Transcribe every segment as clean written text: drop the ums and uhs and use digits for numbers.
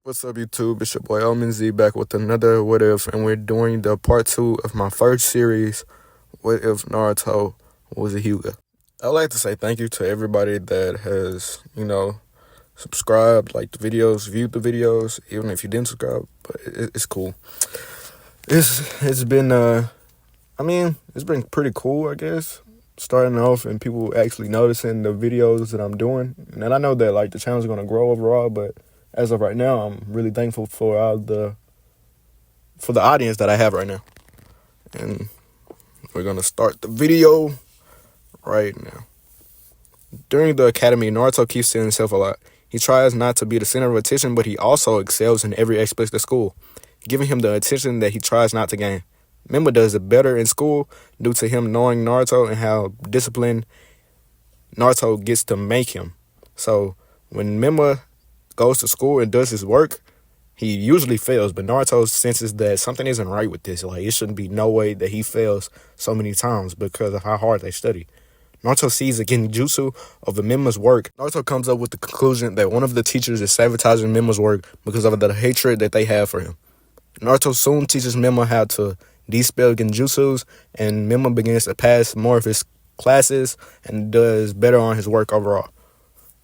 What's up, YouTube? It's your boy Omen Z back with another What If, and we're doing the part 2 of my first series, What If Naruto was a Hyuga. I'd like to say thank you to everybody that has, subscribed, liked the videos, viewed the videos, even if you didn't subscribe, but it's cool. It's been, it's been pretty cool, I guess, starting off and people actually noticing the videos that I'm doing. And I know that, the channel's going to grow overall, but as of right now, I'm really thankful for the audience that I have right now. And we're going to start the video right now. During the academy, Naruto keeps to himself a lot. He tries not to be the center of attention, but he also excels in every aspect of school, giving him the attention that he tries not to gain. Mima does it better in school due to him knowing Naruto and how disciplined Naruto gets to make him. So when Mima goes to school and does his work, he usually fails, but Naruto senses that something isn't right with this. It shouldn't be no way that he fails so many times because of how hard they study. Naruto sees the genjutsu of the Mima's work. Naruto comes up with the conclusion that one of the teachers is sabotaging Mima's work because of the hatred that they have for him. Naruto soon teaches Mima how to dispel genjutsus, and Mima begins to pass more of his classes and does better on his work overall.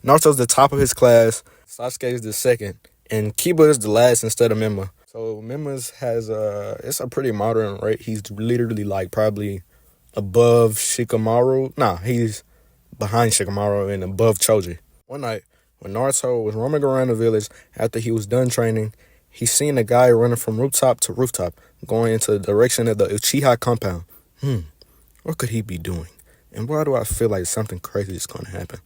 Naruto's the top of his class, Sasuke is the second, and Kiba is the last instead of Mima. So Mima's has it's a pretty modern rate. He's literally probably above Shikamaru. Nah, he's behind Shikamaru and above Choji. One night, when Naruto was roaming around the village after he was done training, he seen a guy running from rooftop to rooftop, going into the direction of the Uchiha compound. What could he be doing? And why do I feel like something crazy is going to happen?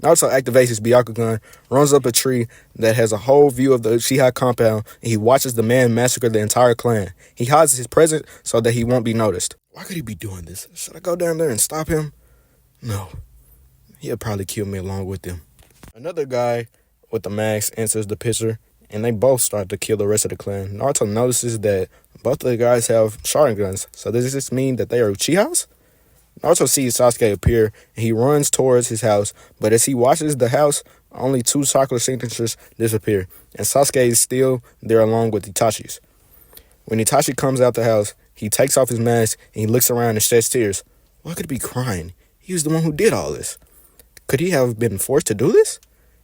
Naruto activates his Byakugan, runs up a tree that has a whole view of the Uchiha compound, and he watches the man massacre the entire clan. He hides his presence so that he won't be noticed. Why could he be doing this? Should I go down there and stop him? No. He'll probably kill me along with him. Another guy with the mask enters the picture, and they both start to kill the rest of the clan. Naruto notices that both of the guys have Sharingans, so does this mean that they are Uchihas? Naruto sees Sasuke appear, and he runs towards his house, but as he watches the house, only 2 chakra signatures disappear, and Sasuke is still there along with Itachi's. When Itachi comes out the house, he takes off his mask, and he looks around and sheds tears. Why could he be crying? He was the one who did all this. Could he have been forced to do this?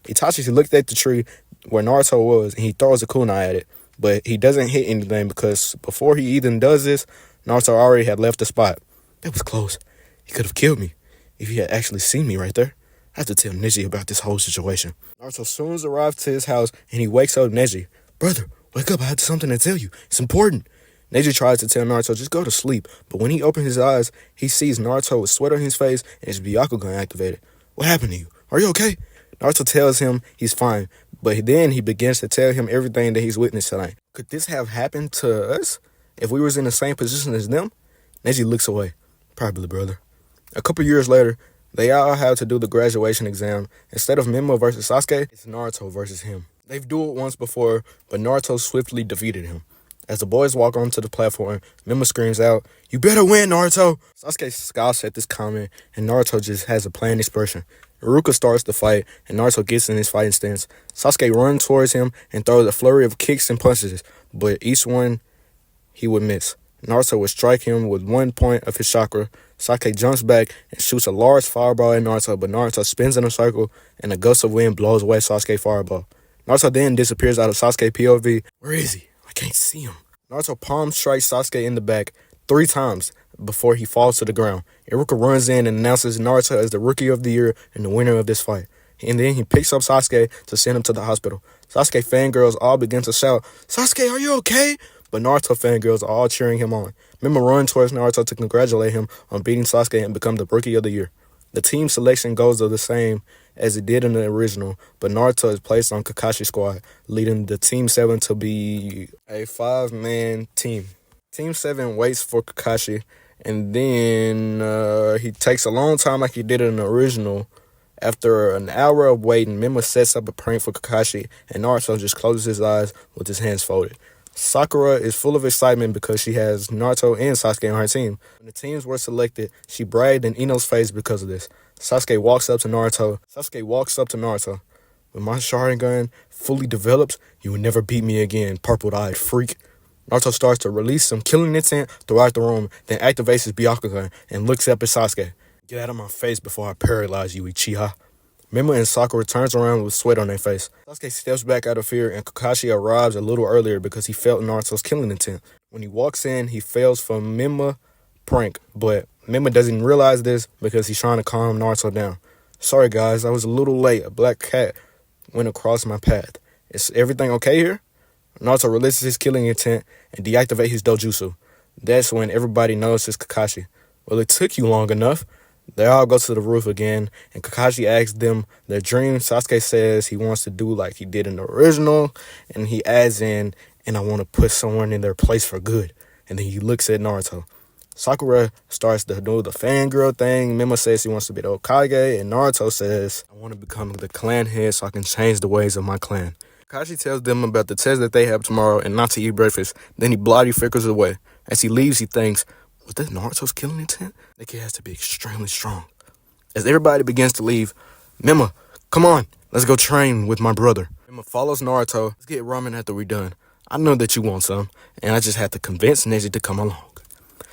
Itachi looked at the tree where Naruto was, and he throws a kunai at it, but he doesn't hit anything because before he even does this, Naruto already had left the spot. That was close. He could have killed me if he had actually seen me right there. I have to tell Neji about this whole situation. Naruto soon arrives to his house, and he wakes up Neji. Brother, wake up, I have something to tell you. It's important. Neji tries to tell Naruto, just go to sleep, but when he opens his eyes, he sees Naruto with sweat on his face and his Byakugan activated. What happened to you? Are you okay? Naruto tells him he's fine, but then he begins to tell him everything that he's witnessed tonight. Could this have happened to us if we was in the same position as them? Neji looks away. Probably, brother. A couple years later, they all have to do the graduation exam. Instead of Mima versus Sasuke, it's Naruto versus him. They've dueled once before, but Naruto swiftly defeated him. As the boys walk onto the platform, Mima screams out, "You better win, Naruto!" Sasuke scoffs at this comment, and Naruto just has a plain expression. Iruka starts the fight, and Naruto gets in his fighting stance. Sasuke runs towards him and throws a flurry of kicks and punches, but each one he would miss. Naruto would strike him with 1 point of his chakra. Sasuke jumps back and shoots a large fireball at Naruto, but Naruto spins in a circle, and a gust of wind blows away Sasuke's fireball. Naruto then disappears out of Sasuke's POV. Where is he? I can't see him. Naruto palm strikes Sasuke in the back 3 times before he falls to the ground. Iruka runs in and announces Naruto as the Rookie of the Year and the winner of this fight. And then he picks up Sasuke to send him to the hospital. Sasuke fangirls all begin to shout, "Sasuke, are you okay?" But Naruto fangirls are all cheering him on. Mima runs towards Naruto to congratulate him on beating Sasuke and become the Rookie of the Year. The team selection goes the same as it did in the original, but Naruto is placed on Kakashi's squad, leading the Team 7 to be a 5-man team. Team 7 waits for Kakashi, and then he takes a long time like he did in the original. After an hour of waiting, Mima sets up a prank for Kakashi, and Naruto just closes his eyes with his hands folded. Sakura is full of excitement because she has Naruto and Sasuke on her team. When the teams were selected, she bragged in Ino's face because of this. Sasuke walks up to Naruto. When my Sharingan fully develops, you will never beat me again, purple-eyed freak. Naruto starts to release some killing intent throughout the room, then activates his Byakugan and looks up at Sasuke. Get out of my face before I paralyze you, Uchiha. Mima and Sakura turns around with sweat on their face. Sasuke steps back out of fear and Kakashi arrives a little earlier because he felt Naruto's killing intent. When he walks in, he fails for Mima prank, but Mima doesn't realize this because he's trying to calm Naruto down. Sorry guys, I was a little late. A black cat went across my path. Is everything okay here? Naruto releases his killing intent and deactivates his dojutsu. That's when everybody notices Kakashi. Well, it took you long enough. They all go to the roof again, and Kakashi asks them their dream. Sasuke says he wants to do like he did in the original, and he adds in, and I want to put someone in their place for good. And then he looks at Naruto. Sakura starts to do the fangirl thing. Mima says he wants to be the Hokage, and Naruto says, I want to become the clan head so I can change the ways of my clan. Kakashi tells them about the test that they have tomorrow and not to eat breakfast. Then he bloody flickers away. As he leaves, he thinks, was that Naruto's killing intent? That kid has to be extremely strong. As everybody begins to leave, Mima, come on, let's go train with my brother. Mima follows Naruto. Let's get ramen after we're done. I know that you want some, and I just have to convince Neji to come along.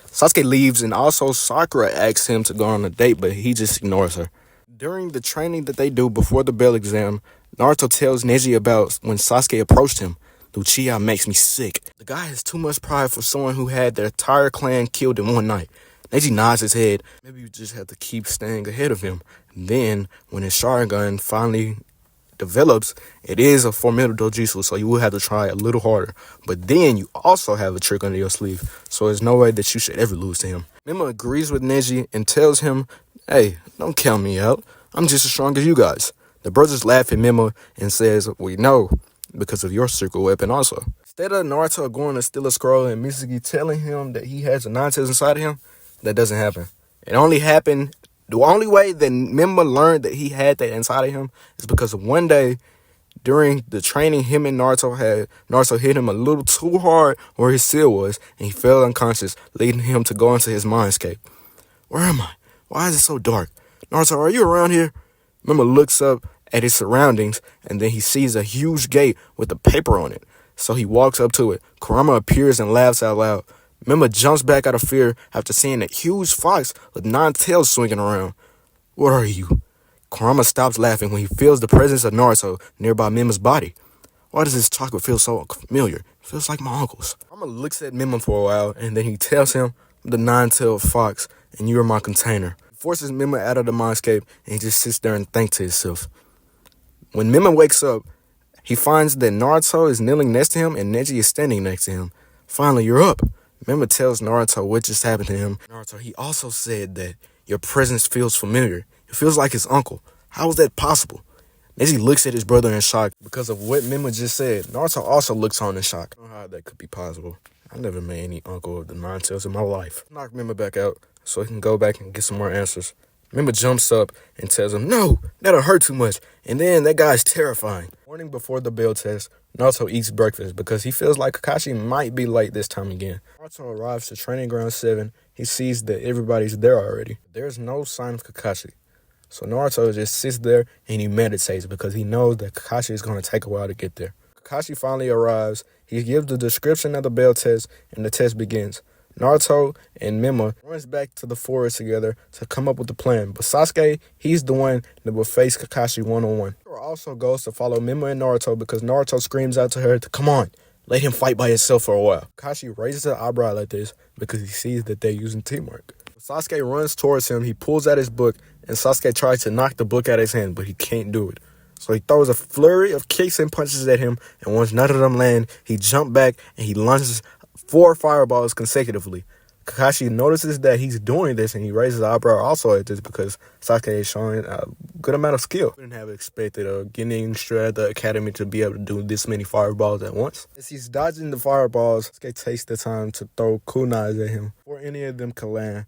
Sasuke leaves, and also Sakura asks him to go on a date, but he just ignores her. During the training that they do before the bell exam, Naruto tells Neji about when Sasuke approached him. The Uchiha makes me sick. The guy has too much pride for someone who had their entire clan killed in one night. Neji nods his head. Maybe you just have to keep staying ahead of him. And then, when his Sharingan finally develops, it is a formidable dojutsu, so you will have to try a little harder. But then you also have a trick under your sleeve, so there's no way that you should ever lose to him. Mima agrees with Neji and tells him, hey, don't count me out. I'm just as strong as you guys. The brothers laugh at Mima and says, we know, because of your secret weapon also. Instead of Naruto going to steal a scroll and Mitsuki telling him that he has a nine-tails inside of him, that doesn't happen. It only happened, the only way that Mima learned that he had that inside of him is because of one day during the training him and Naruto hit him a little too hard where his seal was, and he fell unconscious, leading him to go into his mindscape. Where am I? Why is it so dark? Naruto, are you around here? Mima looks up at his surroundings, and then he sees a huge gate with a paper on it. So he walks up to it. Kurama appears and laughs out loud. Mima jumps back out of fear after seeing a huge fox with 9 tails swinging around. What are you? Kurama stops laughing when he feels the presence of Naruto nearby Mima's body. Why does this chocolate feel so familiar? It feels like my uncle's. Kurama looks at Mima for a while, and then he tells him, I'm the 9-tailed fox, and you are my container. He forces Mima out of the mindscape, and he just sits there and thinks to himself. When Mima wakes up, he finds that Naruto is kneeling next to him and Neji is standing next to him. Finally, you're up. Mima tells Naruto what just happened to him. Naruto, he also said that your presence feels familiar. It feels like his uncle. How is that possible? Neji looks at his brother in shock because of what Mima just said. Naruto also looks on in shock. I don't know how that could be possible. I never met any uncle of the 9 tails in my life. Knock Mima back out so he can go back and get some more answers. Mima jumps up and tells him, no, that'll hurt too much. And then that guy's terrifying. Morning before the bell test, Naruto eats breakfast because he feels like Kakashi might be late this time again. Naruto arrives to Training Ground 7. He sees that everybody's there already. There's no sign of Kakashi. So Naruto just sits there and he meditates because he knows that Kakashi is going to take a while to get there. Kakashi finally arrives. He gives the description of the bell test and the test begins. Naruto and Mima runs back to the forest together to come up with a plan. But Sasuke, he's the one that will face Kakashi one-on-one. Sakura also goes to follow Mima and Naruto because Naruto screams out to her to come on, let him fight by himself for a while. Kakashi raises an eyebrow like this because he sees that they're using teamwork. Sasuke runs towards him, he pulls out his book, and Sasuke tries to knock the book out of his hand, but he can't do it. So he throws a flurry of kicks and punches at him, and once none of them land, he jumps back and he lunges 4 fireballs consecutively. Kakashi notices that he's doing this and he raises the eyebrow also at this because Sasuke is showing a good amount of skill. I wouldn't have expected a Genin at the academy to be able to do this many fireballs at once. As he's dodging the fireballs, Sasuke takes the time to throw kunais at him before any of them can land.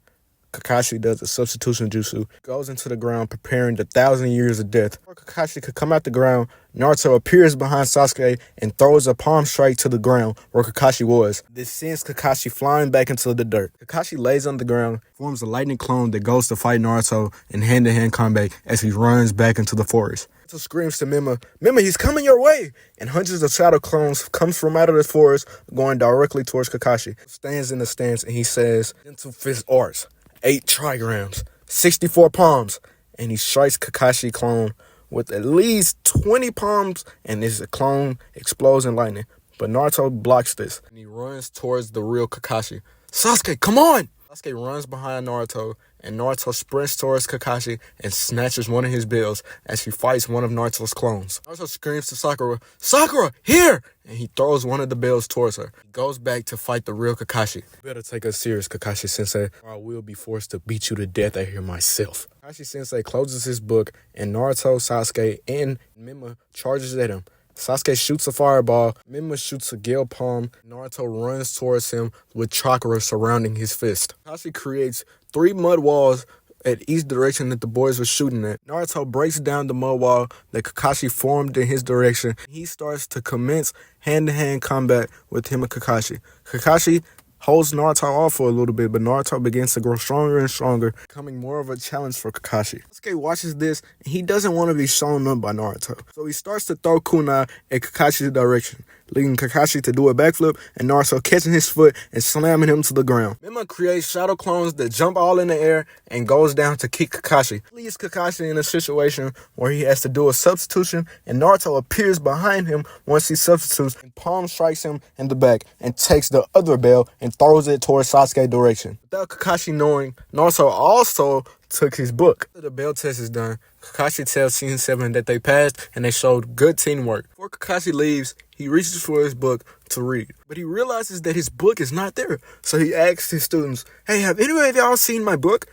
Kakashi does a substitution jutsu, goes into the ground preparing the 1,000 years of death. Before Kakashi could come out the ground, Naruto appears behind Sasuke and throws a palm strike to the ground where Kakashi was. This sends Kakashi flying back into the dirt. Kakashi lays on the ground, forms a lightning clone that goes to fight Naruto in hand-to-hand combat as he runs back into the forest. Naruto screams to Mima, "Mima, he's coming your way!" And hundreds of shadow clones comes from out of the forest going directly towards Kakashi. He stands in the stance and he says, "Gentle fist arts, 8 trigrams, 64 palms," and he strikes Kakashi clone with at least 20 palms, and this clone explodes in lightning. But Naruto blocks this, and he runs towards the real Kakashi. "Sasuke, come on!" Sasuke runs behind Naruto, and Naruto sprints towards Kakashi and snatches one of his bells as he fights one of Naruto's clones. Naruto screams to Sakura, "Sakura, here!" And he throws one of the bells towards her. He goes back to fight the real Kakashi. "You better take us serious, Kakashi-sensei, or I will be forced to beat you to death out here myself." Kakashi-sensei closes his book, and Naruto, Sasuke, and Mima charges at him. Sasuke shoots a fireball, Mima shoots a gale palm, Naruto runs towards him with chakra surrounding his fist. Kakashi creates 3 mud walls at each direction that the boys were shooting at. Naruto breaks down the mud wall that Kakashi formed in his direction. He starts to commence hand-to-hand combat with him and Kakashi. Kakashi holds Naruto off for a little bit, but Naruto begins to grow stronger and stronger, becoming more of a challenge for Kakashi. Sasuke watches this, and he doesn't want to be shown up by Naruto. So he starts to throw kunai at Kakashi's direction, leading Kakashi to do a backflip, and Naruto catching his foot and slamming him to the ground. Mima creates shadow clones that jump all in the air and goes down to kick Kakashi. He leaves Kakashi in a situation where he has to do a substitution, and Naruto appears behind him once he substitutes and palm strikes him in the back and takes the other bell and throws it towards Sasuke's direction. Without Kakashi knowing, Naruto also took his book. After the bell test is done, Kakashi tells Season 7 that they passed and they showed good teamwork. Before Kakashi leaves, he reaches for his book to read, but he realizes that his book is not there. So he asks his students, "Hey, have any of y'all seen my book?"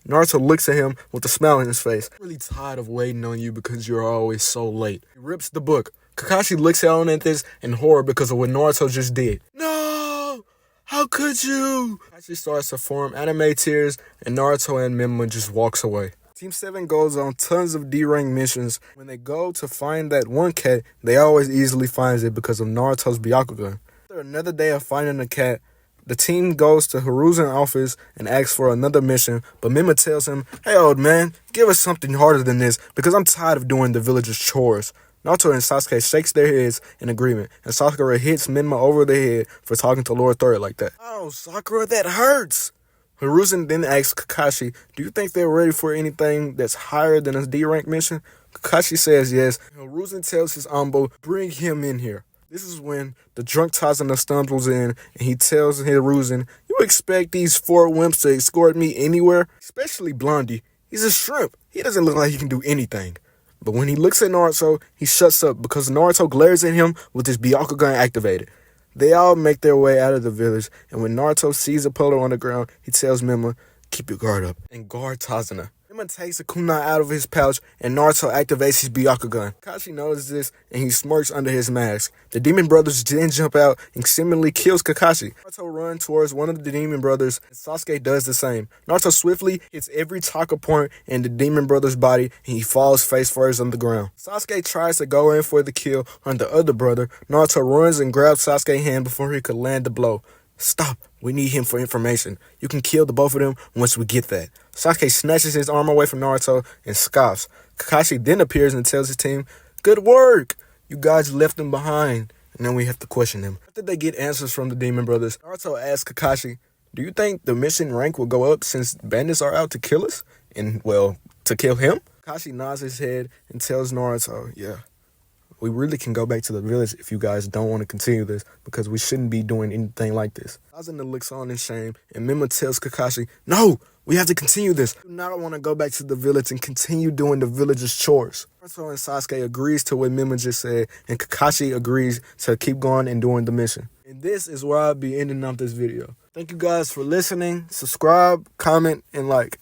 Naruto looks at him with a smile on his face. "I'm really tired of waiting on you because you're always so late." He rips the book. Kakashi looks on at this in horror because of what Naruto just did. "No! How could you?" Kakashi starts to form anime tears, and Naruto and Mima just walks away. Team 7 goes on tons of D-rank missions. When they go to find that one cat, they always easily find it because of Naruto's Byakugan. After another day of finding the cat, the team goes to Hiruzen's office and asks for another mission, but Mima tells him, "Hey, old man, give us something harder than this because I'm tired of doing the villagers' chores." Naruto and Sasuke shakes their heads in agreement, and Sakura hits Mima over the head for talking to Lord Third like that. "Oh, Sakura, that hurts!" Hiruzen then asks Kakashi, "Do you think they're ready for anything that's higher than a D-rank mission?" Kakashi says yes. Hiruzen tells his Ambo, "Bring him in here." This is when the drunk Tazuna stumbles in, and he tells Hiruzen, "You expect these 4 wimps to escort me anywhere? Especially Blondie. He's a shrimp. He doesn't look like he can do anything." But when he looks at Naruto, he shuts up because Naruto glares at him with his Byakugan activated. They all make their way out of the village, and when Naruto sees Apollo on the ground, he tells Mima, "Keep your guard up and guard Tazuna." Mima takes a kunai out of his pouch, and Naruto activates his Byakugan. Kakashi notices this, and he smirks under his mask. The Demon Brothers then jump out and seemingly kills Kakashi. Naruto runs towards one of the Demon Brothers, and Sasuke does the same. Naruto swiftly hits every chakra point in the Demon Brother's body, and he falls face first on the ground. Sasuke tries to go in for the kill on the other brother. Naruto runs and grabs Sasuke's hand before he could land the blow. "Stop. We need him for information. You can kill the both of them once we get that." Sasuke snatches his arm away from Naruto and scoffs. Kakashi then appears and tells his team, "Good work. You guys left him behind." And then we have to question him. After they get answers from the Demon Brothers, Naruto asks Kakashi, "Do you think the mission rank will go up since bandits are out to kill us? And, well, to kill him?" Kakashi nods his head and tells Naruto, "Yeah. We really can go back to the village if you guys don't want to continue this, because we shouldn't be doing anything like this." Tazuna looks on in shame, and Mima tells Kakashi, "No, we have to continue this. We do not want to go back to the village and continue doing the villagers' chores." Naruto and Sasuke agrees to what Mima just said, and Kakashi agrees to keep going and doing the mission. And this is where I'll be ending up this video. Thank you guys for listening. Subscribe, comment, and like.